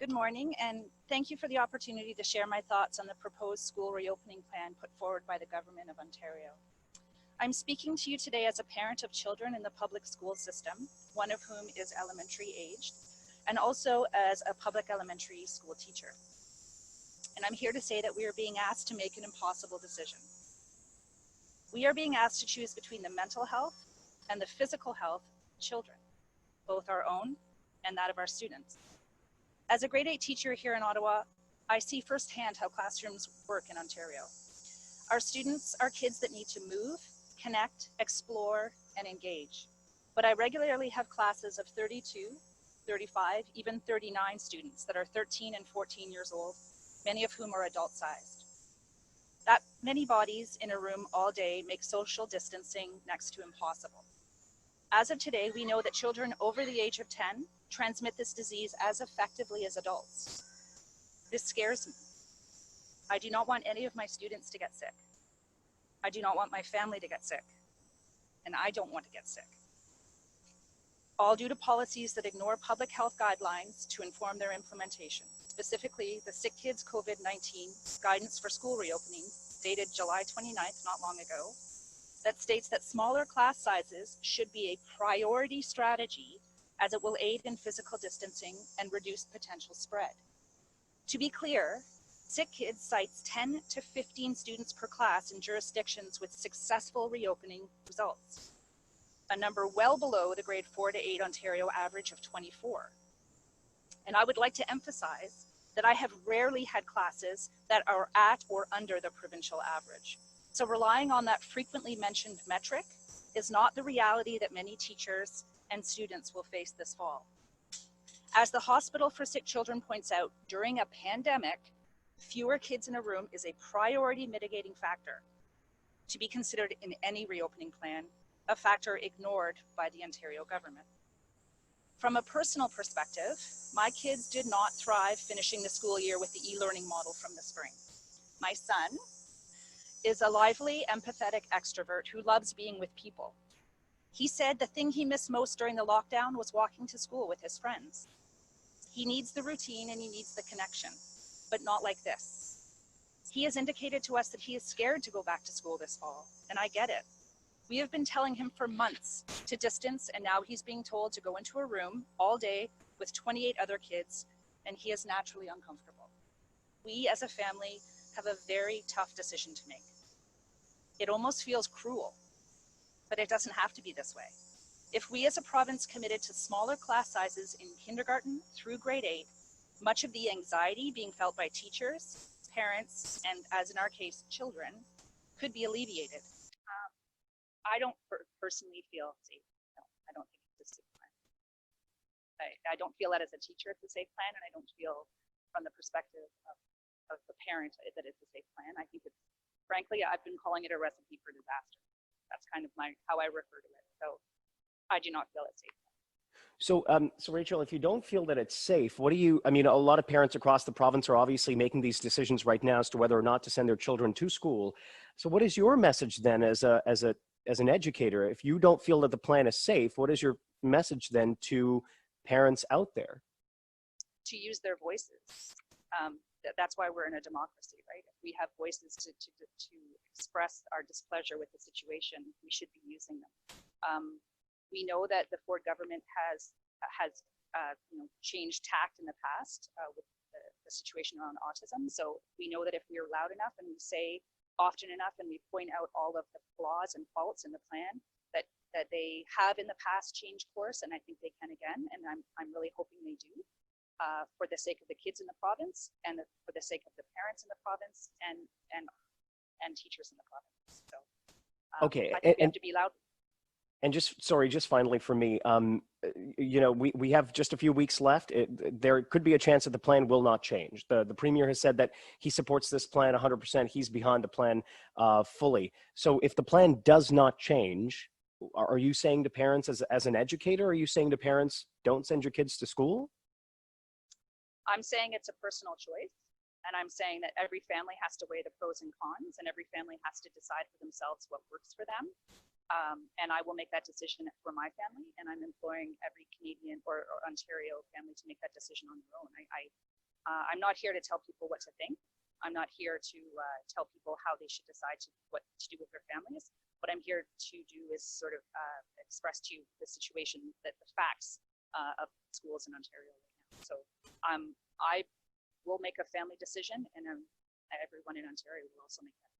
Good morning, and thank you for the opportunity to share my thoughts on the proposed school reopening plan put forward by the Government of Ontario. I'm speaking to you today as a parent of children in the public school system, one of whom is elementary aged, and also as a public elementary school teacher. And I'm here to say that we are being asked to make an impossible decision. We are being asked to choose between the mental health and the physical health of children, both our own and that of our students. As a grade 8 teacher here in Ottawa, I see firsthand how classrooms work in Ontario. Our students are kids that need to move, connect, explore, and engage. But I regularly have classes of 32, 35, even 39 students that are 13 and 14 years old, many of whom are adult-sized. That many bodies in a room all day make social distancing next to impossible. As of today, we know that children over the age of 10 transmit this disease as effectively as adults. This scares me. I do not want any of my students to get sick. I do not want my family to get sick. And I don't want to get sick. All due to policies that ignore public health guidelines to inform their implementation, specifically the Sick Kids COVID-19 Guidance for School Reopening, dated July 29th, not long ago, that states that smaller class sizes should be a priority strategy as it will aid in physical distancing and reduce potential spread. To be clear, Sick Kids cites 10 to 15 students per class in jurisdictions with successful reopening results, a number well below the grade 4 to 8 Ontario average of 24. And I would like to emphasize that I have rarely had classes that are at or under the provincial average. So relying on that frequently mentioned metric is not the reality that many teachers and students will face this fall. As the Hospital for Sick Children points out, during a pandemic, fewer kids in a room is a priority mitigating factor to be considered in any reopening plan, a factor ignored by the Ontario government. From a personal perspective, my kids did not thrive finishing the school year with the e-learning model from the spring. My son is a lively, empathetic extrovert who loves being with people. He said the thing he missed most during the lockdown was walking to school with his friends. He needs the routine and he needs the connection, but not like this. He has indicated to us that he is scared to go back to school this fall, and I get it. We have been telling him for months to distance, and now he's being told to go into a room all day with 28 other kids, and he is naturally uncomfortable. We as a family have a very tough decision to make. It almost feels cruel, but it doesn't have to be this way. If we as a province committed to smaller class sizes in kindergarten through grade 8, much of the anxiety being felt by teachers, parents, and as in our case, children, could be alleviated. I don't personally feel safe. No, I don't think it's a safe plan. I don't feel that as a teacher it's a safe plan, and I don't feel from the perspective of the parent that it's a safe plan. I think it's, frankly, I've been calling it a recipe for disaster. That's kind of how I refer to it. So I do not feel it's safe. So Rachel, if you don't feel that it's safe, what do you, I mean, a lot of parents across the province are obviously making these decisions right now as to whether or not to send their children to school. So what is your message then as an educator? If you don't feel that the plan is safe, what is your message then to parents out there? To use their voices. That's why we're in a democracy, right? If we have voices to express our displeasure with the situation, we should be using them. We know that the Ford government has changed tact in the past with the situation around autism. So we know that if we are loud enough and we say often enough and we point out all of the flaws and faults in the plan, that they have in the past changed course, and I think they can again, and I'm really hoping they do, for the sake of the kids in the province and for the sake of the parents in the province and teachers in the province. So Okay, I think we have to be loud. And just finally for me, we have just a few weeks left. There could be a chance that the plan will not change. The Premier has said that he supports this plan 100%. He's behind the plan fully. So if the plan does not change, are you saying to parents as an educator, are you saying to parents, don't send your kids to school? I'm saying it's a personal choice. And I'm saying that every family has to weigh the pros and cons, and every family has to decide for themselves what works for them. And I will make that decision for my family, and I'm imploring every Canadian or Ontario family to make that decision on their own. I'm not here to tell people what to think. I'm not here to tell people how they should decide what to do with their families. What I'm here to do is sort of express to you the situation, that the facts of schools in Ontario right now. So I will make a family decision, and everyone in Ontario will also make that.